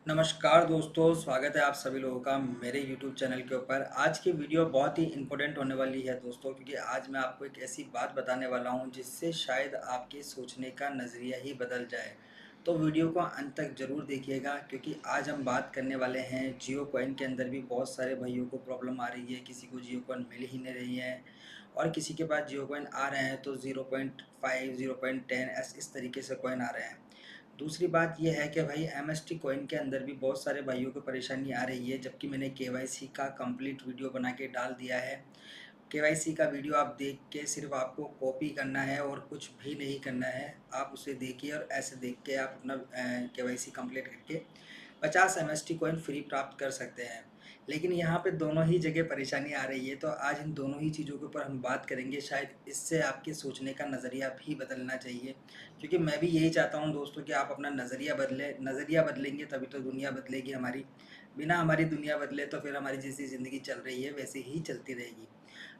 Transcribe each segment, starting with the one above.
नमस्कार दोस्तों, स्वागत है आप सभी लोगों का मेरे YouTube चैनल के ऊपर। आज की वीडियो बहुत ही इम्पोर्टेंट होने वाली है दोस्तों, क्योंकि आज मैं आपको एक ऐसी बात बताने वाला हूं जिससे शायद आपके सोचने का नज़रिया ही बदल जाए। तो वीडियो को अंत तक ज़रूर देखिएगा, क्योंकि आज हम बात करने वाले हैं जियो कॉइन के अंदर भी बहुत सारे भाइयों को प्रॉब्लम आ रही है। किसी को जियो कॉइन मिल ही नहीं रही है, और किसी के पास जियो कॉइन आ रहे हैं तो 0.5 0.10 इस तरीके से कॉइन आ रहे हैं। दूसरी बात ये है कि भाई एमएसटी कॉइन के अंदर भी बहुत सारे भाइयों को परेशानी आ रही है, जबकि मैंने केवाईसी का कंप्लीट वीडियो बना के डाल दिया है। केवाईसी का वीडियो आप देख के सिर्फ आपको कॉपी करना है और कुछ भी नहीं करना है। आप उसे देखिए और ऐसे देख के आप अपना केवाईसी कंप्लीट करके 50 एमएसटी कॉइन फ्री प्राप्त कर सकते हैं। लेकिन यहाँ पे दोनों ही जगह परेशानी आ रही है, तो आज इन दोनों ही चीज़ों के ऊपर हम बात करेंगे। शायद इससे आपके सोचने का नज़रिया भी बदलना चाहिए, क्योंकि मैं भी यही चाहता हूँ दोस्तों कि आप अपना नज़रिया बदलेंगे तभी तो दुनिया बदलेगी हमारी। बिना हमारी दुनिया बदले तो फिर हमारी जैसी ज़िंदगी चल रही है वैसे ही चलती रहेगी।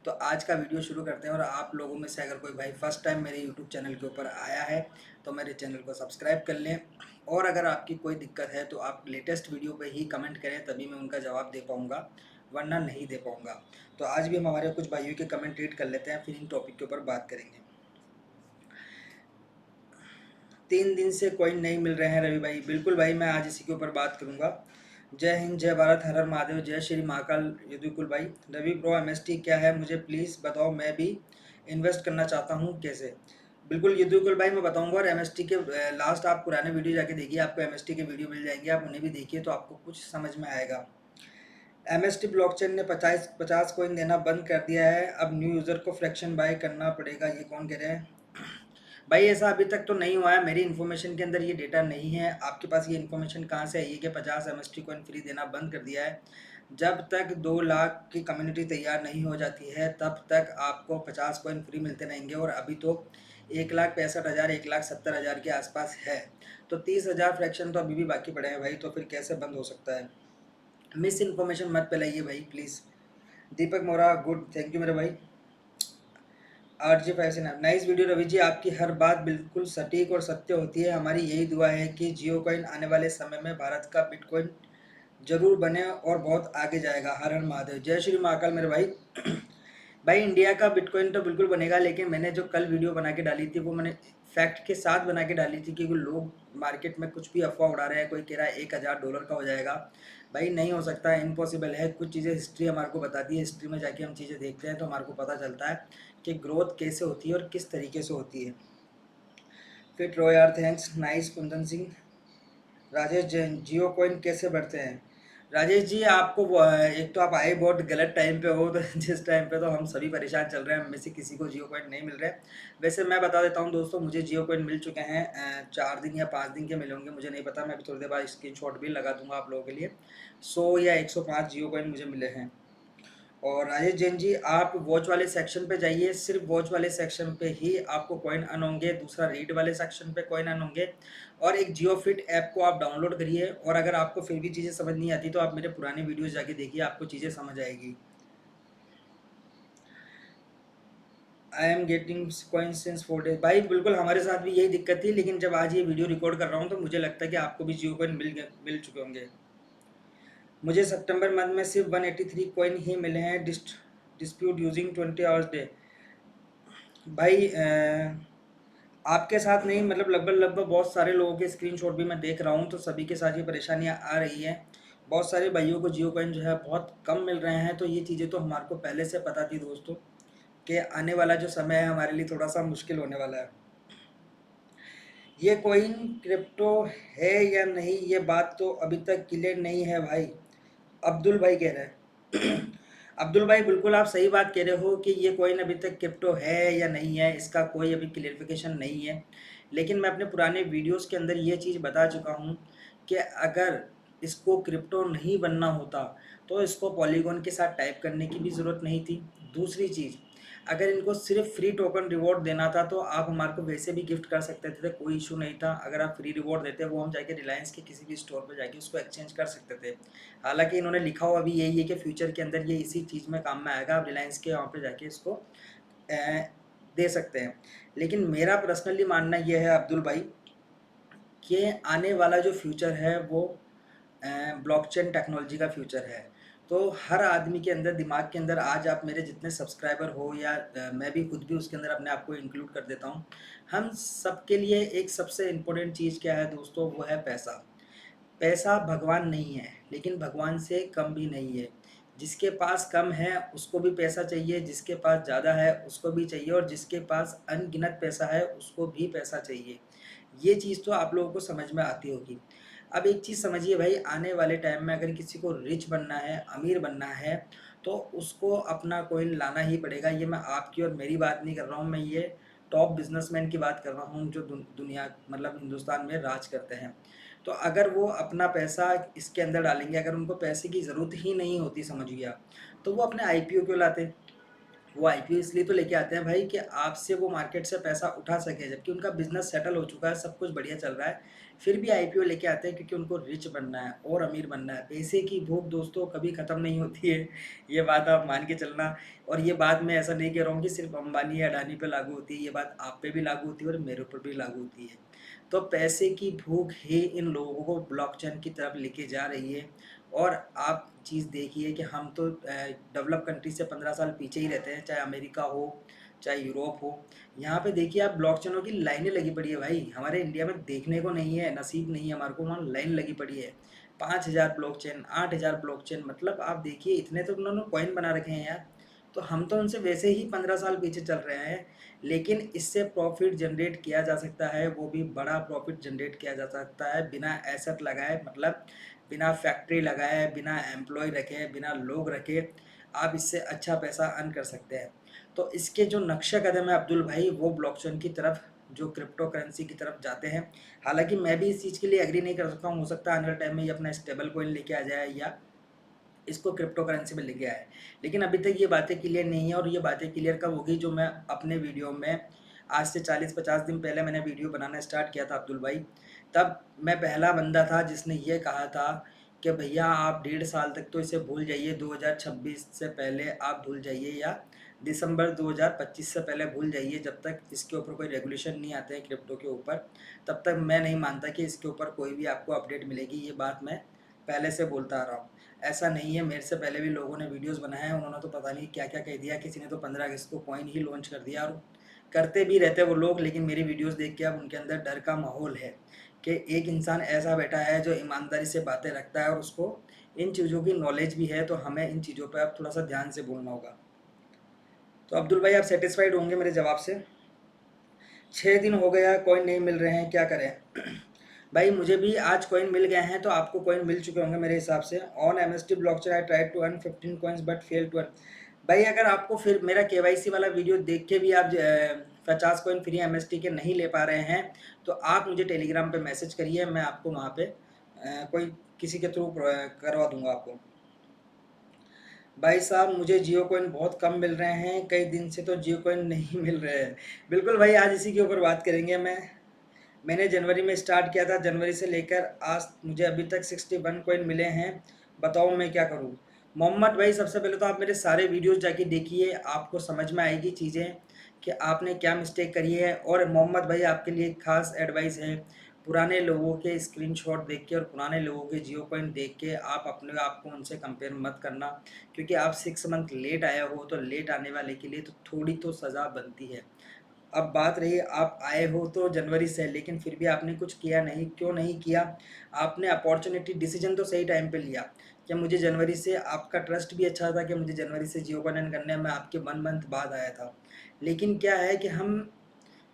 तो आज का वीडियो शुरू करते हैं, और आप लोगों में से अगर कोई भाई फर्स्ट टाइम मेरे यूट्यूब चैनल के ऊपर आया है तो मेरे चैनल को सब्सक्राइब कर लें। और अगर आपकी कोई दिक्कत है तो आप लेटेस्ट वीडियो पे ही कमेंट करें, तभी मैं उनका जवाब दे पाऊँगा, वरना नहीं दे पाऊँगा। तो आज भी हम हमारे कुछ भाइयों के कमेंट रीड कर लेते हैं, फिर इन टॉपिक के ऊपर बात करेंगे। 3 दिन से कॉइन नहीं मिल रहे हैं रवि भाई। बिल्कुल भाई, मैं आज इसी के ऊपर बात करूंगा। जय हिंद, जय भारत, हर हर महादेव, जय श्री महाकाल। यदुकुल भाई, रवि प्रो एमएसटी क्या है मुझे प्लीज़ बताओ, मैं भी इन्वेस्ट करना चाहता हूँ, कैसे? बिल्कुल यदुकुल भाई, मैं बताऊंगा। और एमएसटी के लास्ट आप पुराने वीडियो जाके देखिए, आपको एमएसटी के वीडियो मिल जाएंगे, आप उन्हें भी देखिए तो आपको कुछ समझ में आएगा। एमएसटी ब्लॉकचेन ने 50 कॉइन देना बंद कर दिया है, अब न्यू यूज़र को फ्रैक्शन बाय करना पड़ेगा, ये कौन कह रहे हैं? भाई ऐसा अभी तक तो नहीं हुआ है, मेरी इन्फॉर्मेशन के अंदर ये डेटा नहीं है। आपके पास ये इन्फॉर्मेशन कहाँ से आई है कि 50 एमएसटी कॉइन फ्री देना बंद कर दिया है? जब तक 2 लाख की कम्युनिटी तैयार नहीं हो जाती है तब तक आपको 50 कॉइन फ्री मिलते रहेंगे, और अभी तो 1,65,000 1,70,000 के आसपास है। तो 30,000 फ्रैक्शन तो अभी भी बाकी पड़े हैं भाई, तो फिर कैसे बंद हो सकता है? मिस इन्फॉर्मेशन मत फैलाइए भाई प्लीज़। दीपक मोरा, गुड, थैंक यू मेरे भाई। RJ5 nice video Ravi ji, आपकी हर बात बिल्कुल सटीक और सत्य होती है। हमारी यही दुआ है कि जियो कॉइन आने वाले समय में भारत का बिटकॉइन जरूर बने और बहुत आगे जाएगा। हर हर महादेव, जय श्री महाकाल मेरे भाई। भाई इंडिया का बिटकॉइन तो बिल्कुल बनेगा, लेकिन मैंने जो कल वीडियो बना के डाली थी वो मैंने फैक्ट के साथ बना के डाली थी, क्योंकि लोग मार्केट में कुछ भी अफवाह उड़ा रहे हैं। कोई कह रहा है $1,000 का हो जाएगा। भाई नहीं हो सकता है, इम्पॉसिबल है। कुछ चीज़ें हिस्ट्री हमारे को बताती है, हिस्ट्री में जाके हम चीज़ें देखते हैं तो हमारे को पता चलता है कि ग्रोथ कैसे होती है और किस तरीके से होती है। फिट रो यार, थैंक्स, नाइस। कुंदन सिंह, राजेश जैन, जियो कॉइन कैसे बढ़ते हैं? राजेश जी, आपको एक तो आप आए बहुत गलत टाइम पे हो, तो जिस टाइम पे तो हम सभी परेशान चल रहे हैं, हम में से किसी को जियो कॉइन नहीं मिल रहे। वैसे मैं बता देता हूँ दोस्तों, मुझे जियो कॉइन मिल चुके हैं। 4 दिन या 5 दिन के मिले होंगे, मुझे नहीं पता। मैं अभी थोड़ी देर बाद स्क्रीनशॉट भी लगा दूंगा आप लोगों के लिए। 100 या 105 जियो कॉइन मुझे मिले हैं। और राजेश जैन जी, आप वॉच वाले सेक्शन पे जाइए, सिर्फ वॉच वाले सेक्शन पे ही आपको कॉइन अर्न होंगे। दूसरा रीड वाले सेक्शन पे कॉइन अर्न होंगे। और एक जियो फिट ऐप को आप डाउनलोड करिए, और अगर आपको फिर भी चीज़ें समझ नहीं आती तो आप मेरे पुराने वीडियोस जाके देखिए, आपको चीज़ें समझ आएगी। I am getting coin since 4 days. भाई बिल्कुल हमारे साथ भी यही दिक्कत थी, लेकिन जब आज ये वीडियो रिकॉर्ड कर रहा हूँ तो मुझे लगता है कि आपको भी जियो कॉइन मिल चुके होंगे। मुझे सितंबर मंथ में सिर्फ 183 कॉइन ही मिले हैं। Dispute using 20 hours day. भाई आपके साथ नहीं, मतलब लगभग लगभग बहुत सारे लोगों के स्क्रीनशॉट भी मैं देख रहा हूँ, तो सभी के साथ ये परेशानियाँ आ रही हैं। बहुत सारे भाइयों को जियो कॉइन जो है बहुत कम मिल रहे हैं। तो ये चीज़ें तो हमारे को पहले से पता थी दोस्तों, कि आने वाला जो समय है हमारे लिए थोड़ा सा मुश्किल होने वाला है। ये कॉइन क्रिप्टो है या नहीं, ये बात तो अभी तक क्लियर नहीं है भाई। अब्दुल भाई कह रहे हैं। अब्दुल भाई, बिल्कुल आप सही बात कह रहे हो कि ये कॉइन अभी तक क्रिप्टो है या नहीं है, इसका कोई अभी क्लियरिफिकेशन नहीं है। लेकिन मैं अपने पुराने वीडियोस के अंदर ये चीज़ बता चुका हूँ कि अगर इसको क्रिप्टो नहीं बनना होता तो इसको पॉलीगॉन के साथ टाइप करने की भी ज़रूरत नहीं थी। दूसरी चीज़, अगर इनको सिर्फ फ्री टोकन रिवॉर्ड देना था तो आप हमारे को वैसे भी गिफ्ट कर सकते थे, कोई इशू नहीं था। अगर आप फ्री रिवॉर्ड देते वो हम जाके रिलायंस के किसी भी स्टोर पर जाके उसको एक्सचेंज कर सकते थे। हालांकि इन्होंने लिखा हुआ भी यही है कि फ्यूचर के अंदर ये इसी चीज़ में काम में आएगा, आप रिलायंस के वहाँ पे जाके इसको दे सकते हैं। लेकिन मेरा पर्सनली मानना यह है अब्दुल भाई, कि आने वाला जो फ्यूचर है वो ब्लॉकचेन टेक्नोलॉजी का फ्यूचर है। तो हर आदमी के अंदर, दिमाग के अंदर, आज आप मेरे जितने सब्सक्राइबर हो या मैं भी खुद भी उसके अंदर अपने आप को इंक्लूड कर देता हूँ, हम सबके लिए एक सबसे इम्पोर्टेंट चीज़ क्या है दोस्तों, वो है पैसा। पैसा भगवान नहीं है, लेकिन भगवान से कम भी नहीं है। जिसके पास कम है उसको भी पैसा चाहिए, जिसके पास ज़्यादा है उसको भी चाहिए, और जिसके पास अनगिनत पैसा है उसको भी पैसा चाहिए। ये चीज़ तो आप लोगों को समझ में आती होगी। अब एक चीज़ समझिए भाई, आने वाले टाइम में अगर किसी को रिच बनना है, अमीर बनना है, तो उसको अपना कॉइन लाना ही पड़ेगा। ये मैं आपकी और मेरी बात नहीं कर रहा हूँ, मैं ये टॉप बिजनेसमैन की बात कर रहा हूँ जो दुनिया मतलब हिंदुस्तान में राज करते हैं। तो अगर वो अपना पैसा इसके अंदर डालेंगे, अगर उनको पैसे की ज़रूरत ही नहीं होती, समझिए आप, तो वो अपने आईपीओ क्यों लाते? वो आईपीओ इसलिए तो लेके आते हैं भाई कि आपसे वो मार्केट से पैसा उठा सके, जबकि उनका बिजनेस सेटल हो चुका है, सब कुछ बढ़िया चल रहा है, फिर भी आईपीओ लेके आते हैं क्योंकि उनको रिच बनना है और अमीर बनना है। पैसे की भूख दोस्तों कभी ख़त्म नहीं होती है, ये बात आप मान के चलना। और ये बात मैं ऐसा नहीं कह रहा हूँ कि सिर्फ अंबानी या अडानी पे लागू होती है, ये बात आप पे भी लागू होती है और मेरे ऊपर भी लागू होती है। तो पैसे की भूख ही इन लोगों को ब्लॉकचेन की तरफ लेके जा रही है। और आप चीज़ देखिए कि हम तो डेवलप कंट्री से 15 साल पीछे ही रहते हैं, चाहे अमेरिका हो, चाहे यूरोप हो। यहाँ पे देखिए आप, ब्लॉकचेनों की लाइनें लगी पड़ी है भाई, हमारे इंडिया में देखने को नहीं है, नसीब नहीं है हमारे को, वहाँ लाइन लगी पड़ी है। 5,000 ब्लॉकचेन, 8,000 ब्लॉकचेन, मतलब आप देखिए इतने तो उन्होंने कॉइन बना रखे हैं यार। तो हम तो उनसे वैसे ही 15 साल पीछे चल रहे हैं, लेकिन इससे प्रॉफिट जनरेट किया जा सकता है, वो भी बड़ा प्रॉफिट जनरेट किया जा सकता है बिना एसेट लगाए, मतलब बिना फैक्ट्री लगाए, बिना एम्प्लॉय रखे, बिना लोग रखे, आप इससे अच्छा पैसा अर्न कर सकते हैं। तो इसके जो नक्शा कदम है अब्दुल भाई, वो ब्लॉकचेन की तरफ, जो क्रिप्टो करेंसी की तरफ जाते हैं। हालांकि मैं भी इस चीज़ के लिए एग्री नहीं कर सकता हूँ, हो सकता है आने वाले टाइम में ये अपना स्टेबल कॉइन लेके आ जाए या इसको क्रिप्टो करेंसी में लेके आए, लेकिन अभी तक ये बातें क्लियर नहीं है। और ये बातें क्लियर कब होगी, जो मैं अपने वीडियो में आज से 40-50 दिन पहले मैंने वीडियो बनाना स्टार्ट किया था अब्दुल भाई, तब मैं पहला बंदा था जिसने ये कहा था कि भैया आप 1.5 साल तक तो इसे भूल जाइए, 2026 से पहले आप भूल जाइए, या दिसंबर 2025 से पहले भूल जाइए, जब तक इसके ऊपर कोई रेगुलेशन नहीं आते हैं क्रिप्टो के ऊपर, तब तक मैं नहीं मानता कि इसके ऊपर कोई भी आपको अपडेट मिलेगी। ये बात मैं पहले से बोलता आ रहा हूँ। ऐसा नहीं है, मेरे से पहले भी लोगों ने वीडियोस बनाए हैं, उन्होंने तो पता नहीं क्या क्या कह दिया, किसी ने तो 15 अगस्त को कॉइन ही लॉन्च कर दिया, और करते भी रहते वो लोग। लेकिन मेरी वीडियोस देख के अब उनके अंदर डर का माहौल है कि एक इंसान ऐसा बैठा है जो ईमानदारी से बातें रखता है और उसको इन चीज़ों की नॉलेज भी है, तो हमें इन चीज़ों पर अब थोड़ा सा ध्यान से बोलना होगा। तो अब्दुल भाई, आप सेटिस्फाइड होंगे मेरे जवाब से? 6 दिन हो गया, कॉइन नहीं मिल रहे हैं, क्या करें? भाई मुझे भी आज कॉइन मिल गए हैं, तो आपको कॉइन मिल चुके होंगे मेरे हिसाब से। On MST blockchain I tried to earn 15 coins but fail to earn. भाई अगर आपको फिर मेरा केवाईसी वाला वीडियो देख के भी आप 50 कॉइन फ्री एमएसटी के नहीं ले पा रहे हैं, तो आप मुझे टेलीग्राम पे मैसेज करिए, मैं आपको वहाँ पे कोई किसी के थ्रू करवा दूंगा आपको। भाई साहब मुझे जियो कॉइन बहुत कम मिल रहे हैं, कई दिन से तो जियो कॉइन नहीं मिल रहे हैं। बिल्कुल भाई, आज इसी के ऊपर बात करेंगे। मैंने जनवरी में स्टार्ट किया था, जनवरी से लेकर आज मुझे अभी तक 61 कॉइन मिले हैं। बताओ मैं क्या करूं? मोहम्मद भाई, सबसे पहले तो आप मेरे सारे वीडियोस जाके देखिए, आपको समझ में आएगी चीज़ें कि आपने क्या मिस्टेक करी है। और मोहम्मद भाई, आपके लिए एक खास एडवाइस है, पुराने लोगों के स्क्रीनशॉट देख के और पुराने लोगों के जियो कॉइन देख के आप अपने आप को उनसे कंपेयर मत करना, क्योंकि आप 6 मंथ लेट आए हो, तो लेट आने वाले के लिए तो थोड़ी तो सज़ा बनती है। अब बात रही, आप आए हो तो जनवरी से, लेकिन फिर भी आपने कुछ किया नहीं, क्यों नहीं किया? आपने अपॉर्चुनिटी, डिसीजन तो सही टाइम पे लिया कि मुझे जनवरी से, आपका ट्रस्ट भी अच्छा था कि मुझे जनवरी से जियो कॉइन करने में, आपके 1 मंथ बाद आया था। लेकिन क्या है कि हम,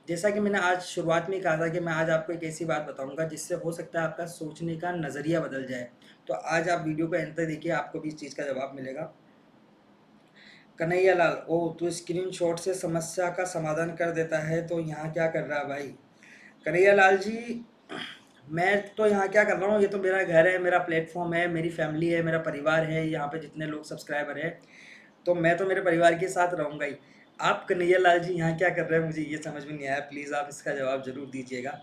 जैसा कि मैंने आज शुरुआत में कहा था कि मैं आज आपको एक ऐसी बात बताऊंगा जिससे हो सकता है आपका सोचने का नज़रिया बदल जाए। तो आज आप वीडियो को एंड तक देखिए, आपको भी इस चीज़ का जवाब मिलेगा। कन्हैया लाल, ओ तू स्क्रीनशॉट से समस्या का समाधान कर देता है, तो यहाँ क्या कर रहा है भाई? कन्हैया लाल जी, मैं तो यहाँ क्या कर रहा हूँ, ये तो मेरा घर है, मेरा प्लेटफॉर्म है, मेरी फैमिली है, मेरा परिवार है, यहाँ पे जितने लोग सब्सक्राइबर हैं, तो मैं तो मेरे परिवार के साथ रहूँगा ही। आप कन्हैया लाल जी यहाँ क्या कर रहे हैं, मुझे ये समझ में नहीं आया, प्लीज़ आप इसका जवाब ज़रूर दीजिएगा।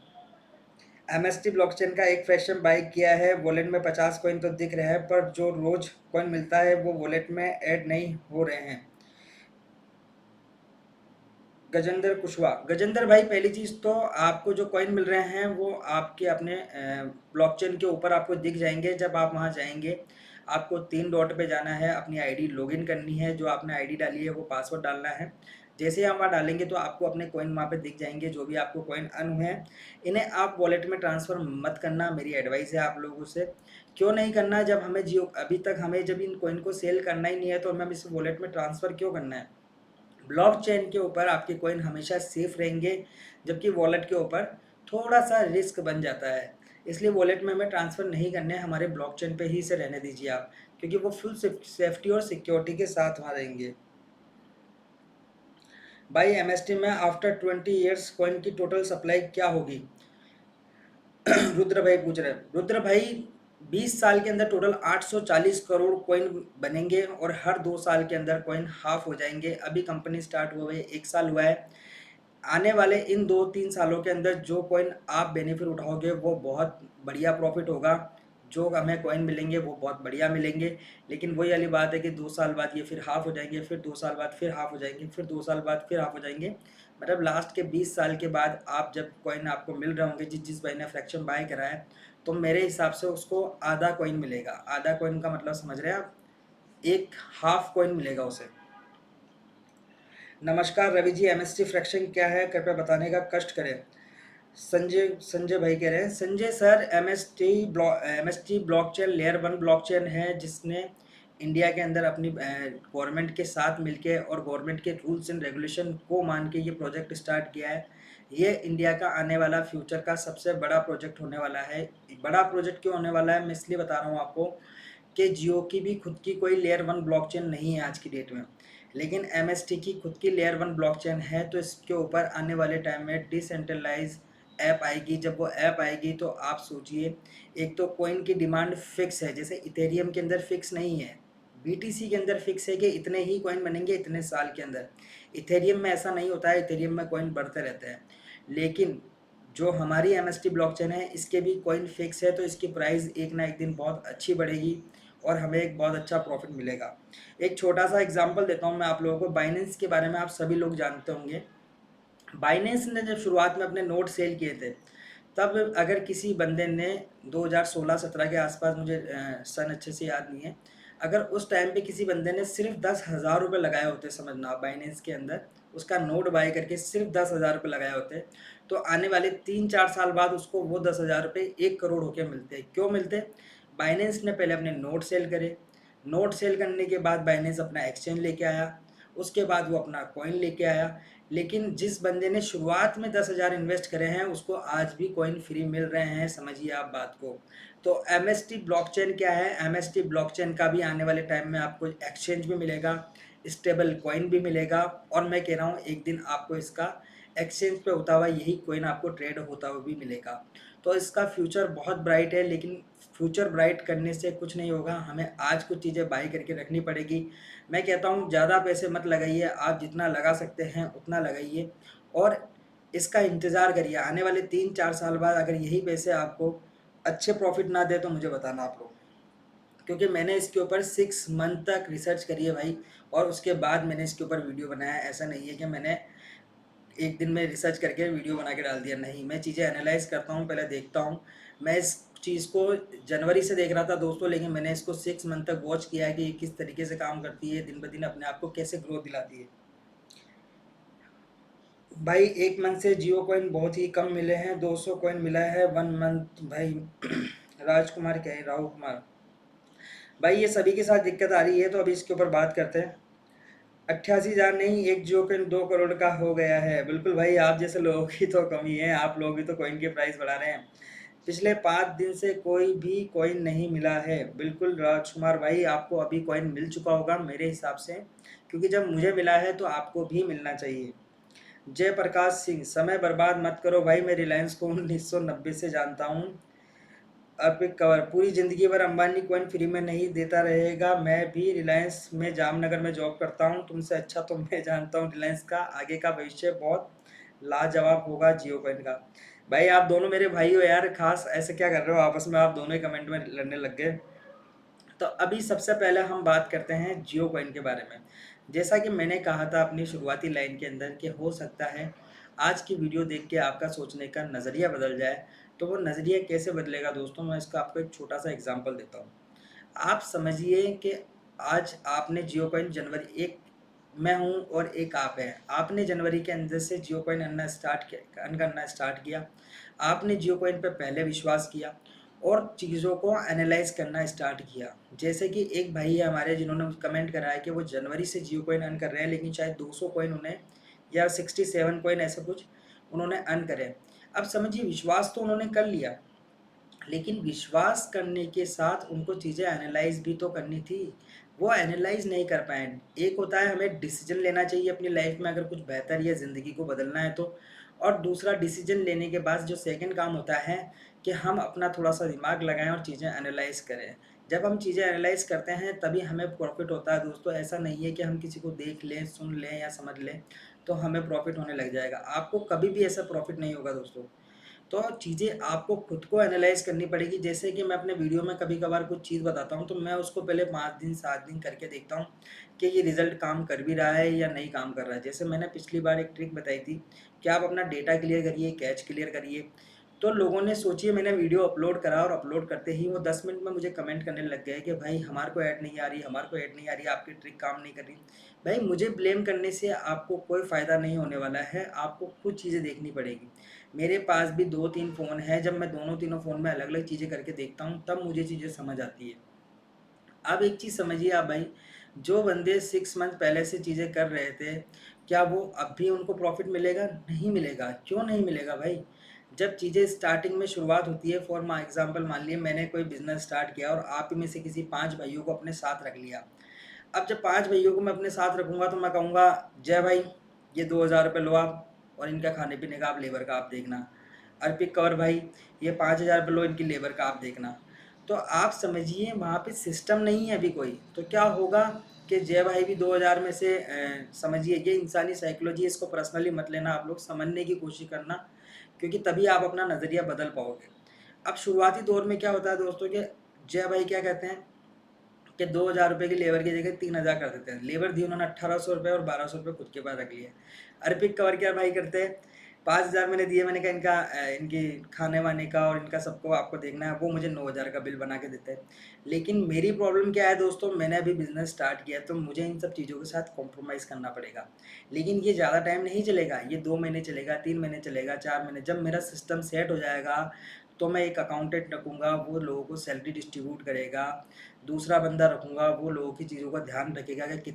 एमएसटी ब्लॉकचेन का एक फ्रेशन बाई किया है, वॉलेट में 50 कॉइन तो दिख रहे हैं, पर जो रोज कॉइन मिलता है वो वॉलेट में ऐड नहीं हो रहे हैं। गजेंद्र कुशवाहा। गजेंद्र भाई, पहली चीज़ तो आपको जो कॉइन मिल रहे हैं वो आपके अपने ब्लॉकचेन के ऊपर आपको दिख जाएंगे। जब आप वहाँ जाएंगे, आपको 3 डॉट पे जाना है, अपनी आईडी लॉगिन करनी है, जो आपने आईडी डाली है वो पासवर्ड डालना है। जैसे ही हम वहाँ डालेंगे तो आपको अपने कॉइन वहाँ पे दिख जाएंगे, जो भी आपको कॉइन अर्न हुए हैं। इन्हें आप वॉलेट में ट्रांसफ़र मत करना, मेरी एडवाइस है आप लोगों से। क्यों नहीं करना? जब हमें जियो अभी तक हमें जब इन कॉइन को सेल करना ही नहीं है तो हमें इस वॉलेट में ट्रांसफ़र क्यों करना है? ब्लॉकचेन के ऊपर आपके कॉइन हमेशा सेफ रहेंगे, जबकि वॉलेट के ऊपर थोड़ा सा रिस्क बन जाता है। इसलिए वॉलेट में हमें ट्रांसफ़र नहीं करने हैं, हमारे ब्लॉकचेन पे ही से रहने दीजिए आप, क्योंकि वो फुल सेफ्टी और सिक्योरिटी के साथ वहाँ रहेंगे। भाई, एमएसटी में आफ्टर 20 ईयर्स कॉइन की टोटल सप्लाई क्या होगी? रुद्र भाई पूछ रहे हैं। रुद्र भाई, 20 साल के अंदर टोटल 840 करोड़ कॉइन बनेंगे और हर 2 साल के अंदर कॉइन हाफ हो जाएंगे। अभी कंपनी स्टार्ट हुए 1 साल हुआ है। आने वाले इन 2-3 सालों के अंदर जो कॉइन आप बेनिफिट उठाओगे वो बहुत बढ़िया प्रॉफिट होगा। जो हमें कॉइन मिलेंगे वो बहुत बढ़िया मिलेंगे। लेकिन वही वाली बात है कि 2 साल बाद ये फिर हाफ हो जाएंगे, फिर 2 साल बाद फिर हाफ हो जाएंगे, फिर 2 साल बाद फिर हाफ हो जाएंगे। मतलब लास्ट के 20 साल के बाद आप जब कॉइन आपको मिल रहे होंगे, जिस भाई ने फ्रैक्शन बाय करा है, तो मेरे हिसाब से उसको आधा कॉइन मिलेगा। आधा कॉइन का मतलब समझ रहे हैं आप? एक हाफ कॉइन मिलेगा उसे। नमस्कार रवि जी, एमएसटी फ्रैक्शन क्या है कृपया बताने का कष्ट करें। संजय संजय भाई कह रहे हैं। Sanjay sir, MST blockchain layer 1 blockchain है, जिसने इंडिया के अंदर अपनी गवर्नमेंट के साथ मिलके और गवर्नमेंट के रूल्स एंड रेगुलेशन को मान के ये प्रोजेक्ट स्टार्ट किया है। ये इंडिया का आने वाला फ्यूचर का सबसे बड़ा प्रोजेक्ट होने वाला है। बड़ा प्रोजेक्ट क्यों होने वाला है, मैं इसलिए बता रहा हूँ आपको कि जियो की भी खुद की कोई लेयर 1 ब्लॉकचेन नहीं है आज की डेट में, लेकिन एमएसटी की खुद की लेयर 1 ब्लॉकचेन है। तो इसके ऊपर आने वाले टाइम में डिसेंट्रलाइज ऐप आएगी। जब वो ऐप आएगी तो आप सोचिए, एक तो कॉइन की डिमांड फिक्स है, जैसे इथेरियम के अंदर फिक्स नहीं है, बीटीसी के अंदर फिक्स है कि इतने ही कॉइन बनेंगे इतने साल के अंदर। इथेरियम में ऐसा नहीं होता है, इथेरियम में कॉइन बढ़ते रहते हैं। लेकिन जो हमारी एमएसटी ब्लॉकचेन है, इसके भी कॉइन फिक्स है, तो इसकी प्राइस एक ना एक दिन बहुत अच्छी बढ़ेगी और हमें एक बहुत अच्छा प्रॉफिट मिलेगा। एक छोटा सा एग्जांपल देता हूँ मैं आप लोगों को। बाइनेंस के बारे में आप सभी लोग जानते होंगे। बाइनेंस ने जब शुरुआत में अपने नोट सेल किए थे, तब अगर किसी बंदे ने 2016-17 के आसपास, मुझे सन अच्छे से याद नहीं है, अगर उस टाइम पे किसी बंदे ने सिर्फ 10,000 रुपये लगाए होते, समझना आप, बाइनेंस के अंदर उसका नोट बाय करके सिर्फ 10,000 रुपये लगाए होते, तो आने वाले 3-4 साल बाद उसको वो 10,000 रुपये 1 करोड़ होके मिलते। क्यों मिलते? बाइनेंस ने पहले अपने नोट सेल करे। नोट सेल करने के बाद बाइनेंस अपना एक्सचेंज लेके आया, उसके बाद वो अपना कॉइन लेके आया। लेकिन जिस बंदे ने शुरुआत में 10,000 इन्वेस्ट करे हैं, उसको आज भी कॉइन फ्री मिल रहे हैं, समझिए आप बात को। तो एमएसटी ब्लॉकचेन क्या है? एमएसटी ब्लॉकचेन का भी आने वाले टाइम में आपको एक्सचेंज भी मिलेगा, स्टेबल कॉइन भी मिलेगा, और मैं कह रहा हूँ एक दिन आपको इसका एक्सचेंज पे होता हुआ यही कॉइन आपको ट्रेड होता हुआ भी मिलेगा। तो इसका फ्यूचर बहुत ब्राइट है, लेकिन फ्यूचर ब्राइट करने से कुछ नहीं होगा, हमें आज कुछ चीज़ें बाई करके रखनी पड़ेगी। मैं कहता हूँ ज़्यादा पैसे मत लगाइए, आप जितना लगा सकते हैं उतना लगाइए और इसका इंतज़ार करिए। आने वाले 3-4 साल बाद अगर यही पैसे आपको अच्छे प्रॉफिट ना दे तो मुझे बताना आप लोग, क्योंकि मैंने इसके ऊपर 6 मंथ तक रिसर्च करी है भाई, और उसके बाद मैंने इसके ऊपर वीडियो बनाया है। ऐसा नहीं है कि मैंने एक दिन में रिसर्च करके वीडियो बना के डाल दिया, नहीं, मैं चीज़ें एनालाइज करता हूँ, पहले देखता हूँ। मैं इस चीज़ को जनवरी से देख रहा था दोस्तों, लेकिन मैंने इसको 6 मंथ तक वॉच किया है कि ये किस तरीके से काम करती है, दिन ब दिन अपने आप को कैसे ग्रोथ दिलाती है। भाई, 1 मंथ से जियो कॉइन बहुत ही कम मिले हैं, 200 कॉइन मिला है 1 मंथ भाई। राजकुमार क्या है, राहुल कुमार भाई, ये सभी के साथ दिक्कत आ रही है, तो अभी इसके ऊपर बात करते हैं। 88,000 नहीं, एक जियो कॉइन 2 करोड़ का हो गया है। बिल्कुल भाई, आप जैसे लोगों की तो कमी है, आप लोग भी तो कॉइन के प्राइस बढ़ा रहे हैं। पिछले 5 दिन से कोई भी कॉइन नहीं मिला है। बिल्कुल राजकुमार भाई, आपको अभी कॉइन मिल चुका होगा मेरे हिसाब से, क्योंकि जब मुझे मिला है तो आपको भी मिलना चाहिए। जयप्रकाश सिंह, समय बर्बाद मत करो भाई, मैं रिलायंस को 1990 से जानता हूँ। अब एक कवर, पूरी ज़िंदगी भर अंबानी कॉइन फ्री में नहीं देता रहेगा। मैं भी रिलायंस में जामनगर में जॉब करता हूँ, तुमसे अच्छा तो मैं जानता हूँ रिलायंस का आगे का भविष्य बहुत लाजवाब होगा जियो कॉइन का। भाई, आप दोनों मेरे भाई हो यार, खास ऐसे क्या कर रहे हो आपस में, आप दोनों ही कमेंट में लड़ने लग गए। तो अभी सबसे पहले हम बात करते हैं जियो कॉइन के बारे में। जैसा कि मैंने कहा था अपनी शुरुआती लाइन के अंदर कि हो सकता है आज की वीडियो देख के आपका सोचने का नज़रिया बदल जाए। तो वो नज़रिया कैसे बदलेगा दोस्तों, मैं इसका आपको एक छोटा-सा एग्ज़ाम्पल देता हूँ। आप समझिए कि आज आपने जियो कॉइन जनवरी एक मैं हूँ और एक आप हैं। आपने जनवरी के अंदर से जियो कॉइन अर्न करना स्टार्ट किया। आपने जियो कॉइन पे पहले विश्वास किया और चीज़ों को एनालाइज़ करना स्टार्ट किया। जैसे कि एक भाई है हमारे जिन्होंने कमेंट करा है कि वो जनवरी से जियो कॉइन अर्न कर रहे हैं, लेकिन शायद 200 कॉइन उन्हें या 67 कॉइन ऐसा कुछ उन्होंने अर्न करे। अब समझिए विश्वास तो उन्होंने कर लिया, लेकिन विश्वास करने के साथ उनको चीज़ें एनालाइज़ भी तो करनी थी। वो एनालाइज़ नहीं कर पाए। एक होता है हमें डिसीज़न लेना चाहिए अपनी लाइफ़ में अगर कुछ बेहतर या ज़िंदगी को बदलना है तो, और दूसरा डिसीज़न लेने के बाद जो सेकंड काम होता है कि हम अपना थोड़ा-सा दिमाग लगाएँ और चीज़ें एनालाइज़ करें। जब हम चीज़ें एनालाइज़ करते हैं तभी हमें प्रॉफ़िट होता है दोस्तों। ऐसा नहीं है कि हम किसी को देख लें, सुन लें या समझ लें तो हमें प्रॉफ़िट होने लग जाएगा। आपको कभी भी ऐसा प्रॉफ़िट नहीं होगा दोस्तों। तो चीज़ें आपको खुद को एनालाइज़ करनी पड़ेगी। जैसे कि मैं अपने वीडियो में कभी-कभार कुछ चीज़ बताता हूँ, तो मैं उसको पहले 5 दिन, 7 दिन करके देखता हूँ कि ये रिज़ल्ट काम कर भी रहा है या नहीं काम कर रहा है। जैसे मैंने पिछली बार एक ट्रिक बताई थी कि आप अपना डेटा क्लियर करिए, कैश क्लियर करिए। तो लोगों ने सोचिए मैंने वीडियो अपलोड करा और अपलोड करते ही वो 10 मिनट में मुझे कमेंट करने लग गए कि भाई हमारे को ऐड नहीं आ रही, हमारे को ऐड नहीं आ रही, आपकी ट्रिक काम नहीं कर रही। भाई मुझे ब्लेम करने से आपको कोई फ़ायदा नहीं होने वाला है, आपको खुद चीज़ें देखनी पड़ेगी। मेरे पास भी 2-3 फ़ोन हैं, जब मैं दोनों तीनों फ़ोन में अलग-अलग चीज़ें करके देखता हूँ, तब मुझे चीज़ें समझ आती है। अब एक चीज़ समझिए आप भाई, जो बंदे 6 मंथ पहले से चीज़ें कर रहे थे, क्या वो अब भी उनको प्रॉफ़िट मिलेगा? नहीं मिलेगा। क्यों नहीं मिलेगा भाई? जब चीज़ें स्टार्टिंग में शुरुआत होती है, फॉर मा एग्ज़ाम्पल मान लिए मैंने कोई बिज़नेस स्टार्ट किया और आप ही में से किसी 5 भाइयों को अपने साथ रख लिया। अब जब 5 भइयों को मैं अपने साथ रखूँगा तो मैं कहूँगा, जय भाई ये 2000 रुपए लो आप और इनका खाने-पीने का आप लेबर का आप देखना। अर्पित कंवर भाई ये 5000 रुपए लो, इनकी लेबर का आप देखना। तो आप समझिए वहाँ पे सिस्टम नहीं है अभी कोई, तो क्या होगा कि जय भाई भी 2000 में से समझिए ये इंसानी साइकोलॉजी है, इसको पर्सनली मत लेना, आप लोग समझने की कोशिश करना, क्योंकि तभी आप अपना नज़रिया बदल पाओगे। अब शुरुआती दौर में क्या होता है दोस्तों कि जय भाई क्या कहते हैं कि 2000 रुपए की लेबर की जगह 3000 कर देते हैं। लेबर दी उन्होंने 1800 रुपए और 1200 रुपए खुद के पास रख लिए। अर्पित कंवर क्या भाई करते हैं, 5000 मैंने दिए, मैंने कहा इनका इनकी खाने-वाने का और इनका सबको आपको देखना है, वो मुझे 9000 का बिल बना के देते हैं। लेकिन मेरी प्रॉब्लम क्या है दोस्तों, मैंने अभी बिज़नेस स्टार्ट किया है तो मुझे इन सब चीज़ों के साथ कॉम्प्रोमाइज़ करना पड़ेगा। लेकिन ये ज़्यादा टाइम नहीं चलेगा, ये 2 महीने चलेगा, 3 महीने चलेगा, 4 महीने। जब मेरा सिस्टम सेट हो जाएगा, तो मैं एक अकाउंटेंट रखूँगा, वो लोगों को सैलरी डिस्ट्रीब्यूट करेगा। दूसरा बंदा रखूँगा, वो लोगों की चीज़ों का ध्यान रखेगा कि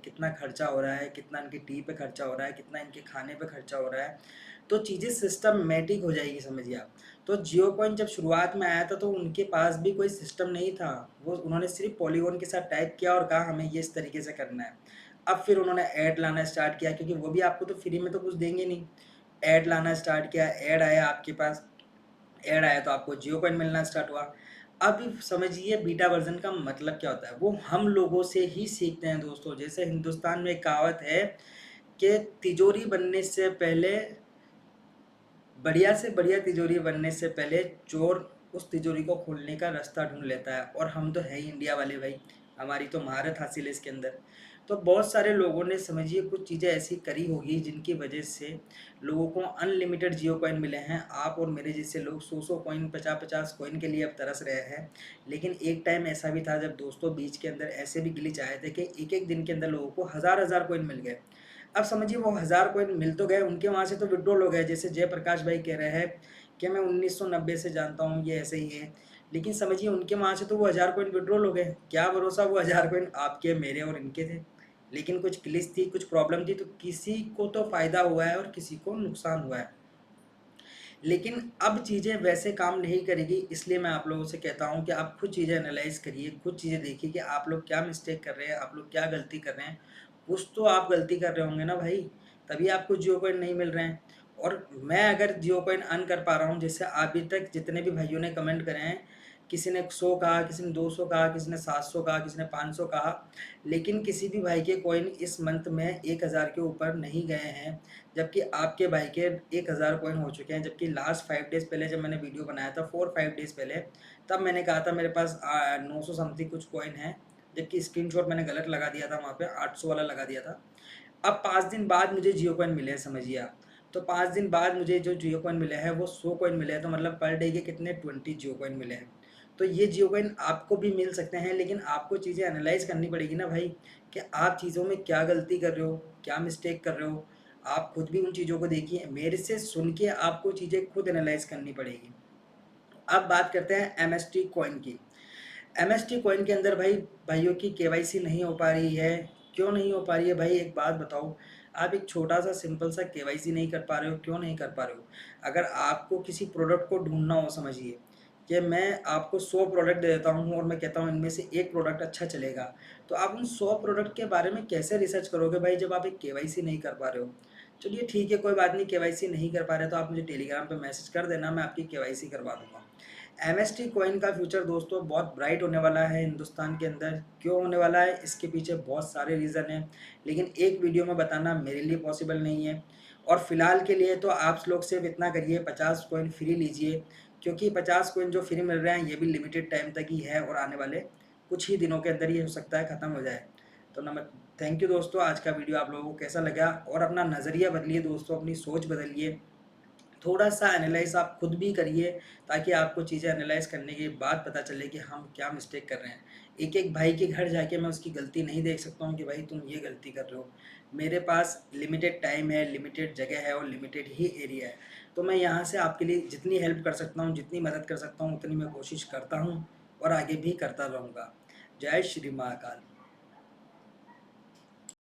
कितना खर्चा हो रहा है, कितना इनकी टी पे खर्चा हो रहा है, कितना इनके खाने पे खर्चा हो रहा है। तो चीज़ें सिस्टमैटिक हो जाएगी समझिए आप। तो जियो कॉइन जब शुरुआत में आया था तो उनके पास भी कोई सिस्टम नहीं था। वो उन्होंने सिर्फ़ पॉलीगॉन के साथ टाइप किया और कहा हमें ये इस तरीके से करना है। अब फिर उन्होंने ऐड लाना स्टार्ट किया, क्योंकि वो भी आपको तो फ्री में तो कुछ देंगे नहीं। ऐड लाना स्टार्ट किया, ऐड आया आपके पास, ऐड आया तो आपको जियो कॉइन मिलना स्टार्ट हुआ। अब समझिए बीटा वर्ज़न का मतलब क्या होता है, वो हम लोगों से ही सीखते हैं दोस्तों। जैसे हिंदुस्तान में एक कहावत है कि तिजोरी बनने से पहले बढ़िया से बढ़िया तिजोरी बनने से पहले चोर उस तिजोरी को खोलने का रास्ता ढूँढ लेता है, और हम तो हैं ही इंडिया वाले भाई, हमारी तो महारत हासिल है इसके अंदर। तो बहुत सारे लोगों ने समझिए कुछ चीज़ें ऐसी करी होगी जिनकी वजह से लोगों को अनलिमिटेड जियो कॉइन मिले हैं। आप और मेरे जैसे लोग 100-100 कॉइन, 50-50 कॉइन के लिए अब तरस रहे हैं। लेकिन एक टाइम ऐसा भी था जब दोस्तों बीच के अंदर ऐसे भी ग्लिच आए थे कि एक-एक दिन के अंदर लोगों को हज़ार-हज़ार कॉइन मिल गए। अब समझिए वो 1000 कॉइन मिल तो गए, उनके वहाँ से तो विथड्रॉल हो गए। जैसे जयप्रकाश भाई कह रहे हैं कि मैं 1990 से जानता हूँ, ये ऐसे ही है। लेकिन समझिए उनके वहाँ से तो वो 1000 कॉइन विथड्रॉल हो गए। क्या भरोसा वो 1000 कॉइन आपके, मेरे और इनके थे। लेकिन कुछ ग्लिच थी, कुछ प्रॉब्लम थी, तो किसी को तो फ़ायदा हुआ है और किसी को नुकसान हुआ है। लेकिन अब चीज़ें वैसे काम नहीं करेगी, इसलिए मैं आप लोगों से कहता हूँ कि आप खुद चीज़ें एनालाइज़ करिए, खुद चीज़ें देखिए कि आप लोग क्या मिस्टेक कर रहे हैं, आप लोग क्या गलती कर रहे हैं। कुछ तो आप गलती कर रहे होंगे ना भाई, तभी आपको जियो कॉइन नहीं मिल रहे हैं। और मैं अगर जियो कॉइन अर्न कर पा रहा हूँ, जैसे अभी तक जितने भी भाइयों ने कमेंट करे हैं, किसी ने 100 कहा, किसी ने 200 कहा, किसी ने 700 कहा, किसी ने 500 कहा, लेकिन किसी भी भाई के कॉइन इस मंथ में 1000 के ऊपर नहीं गए हैं। जबकि आपके भाई के 1000 कॉइन हो चुके हैं। जबकि लास्ट 5 डेज़ पहले जब मैंने वीडियो बनाया था, 4-5 डेज़ पहले, तब मैंने कहा था मेरे पास 900 समथिंग कुछ कॉइन है, जबकि स्क्रीनशॉट मैंने गलत लगा दिया था, वहाँ पे 800 वाला लगा दिया था। अब 5 दिन बाद मुझे जियो कॉइन मिले हैं, समझिए आप। तो 5 दिन बाद मुझे जो जियो कॉइन मिले हैं वो 100 कॉइन मिले हैं, तो मतलब पर डे के कितने 20 जियो कॉइन मिले हैं। तो ये जियो कॉइन आपको भी मिल सकते हैं, लेकिन आपको चीज़ें एनालाइज़ करनी पड़ेगी ना भाई, कि आप चीज़ों में क्या गलती कर रहे हो, क्या मिस्टेक कर रहे हो। आप खुद भी उन चीज़ों को देखिए, मेरे से सुन के आपको चीज़ें खुद एनालाइज़ करनी पड़ेगी। अब बात करते हैं एमएसटी कॉइन की। एमएसटी कॉइन के अंदर भाइयों की केवाईसी नहीं हो पा रही है। क्यों नहीं हो पा रही है भाई, एक बात बताओ। आप एक छोटा सा सिंपल सा केवाईसी नहीं कर पा रहे हो, क्यों नहीं कर पा रहे हो? अगर आपको किसी प्रोडक्ट को ढूंढना हो, समझिए कि मैं आपको 100 प्रोडक्ट दे देता हूँ और मैं कहता हूँ इनमें से एक प्रोडक्ट अच्छा चलेगा, तो आप उन 100 प्रोडक्ट के बारे में कैसे रिसर्च करोगे भाई, जब आप एक केवाईसी नहीं कर पा रहे हो? चलिए ठीक है, कोई बात नहीं, केवाईसी नहीं कर पा रहे तो आप मुझे टेलीग्राम पे मैसेज कर देना, मैं आपकी केवाईसी करवा दूंगा। एमएसटी कॉइन का फ्यूचर दोस्तों बहुत ब्राइट होने वाला है हिंदुस्तान के अंदर। क्यों होने वाला है, इसके पीछे बहुत सारे रीज़न हैं, लेकिन एक वीडियो में बताना मेरे लिए पॉसिबल नहीं है। और फिलहाल के लिए तो आप लोग सिर्फ इतना करिए, 50 कॉइन फ्री लीजिए, क्योंकि 50 कॉइन जो फ्री मिल रहे हैं ये भी लिमिटेड टाइम तक ही है, और आने वाले कुछ ही दिनों के अंदर ये हो सकता है ख़त्म हो जाए। तो नमक थैंक यू दोस्तों, आज का वीडियो आप लोगों को कैसा लगा, और अपना नज़रिया बदलिए दोस्तों, अपनी सोच बदलिए, थोड़ा सा एनालाइज आप खुद भी करिए, ताकि आपको चीज़ें एनालाइज करने के बाद पता चले कि हम क्या मिस्टेक कर रहे हैं। एक एक भाई के घर जाके मैं उसकी गलती नहीं देख सकता हूँ कि भाई तुम ये गलती कर रहे हो। मेरे पास लिमिटेड टाइम है, लिमिटेड जगह है और लिमिटेड ही एरिया है। तो मैं यहाँ से आपके लिए जितनी हेल्प कर सकता हूँ, जितनी मदद कर सकता हूँ, उतनी मैं कोशिश करता हूँ और आगे भी करता रहूँगा। जय श्री महाकाल।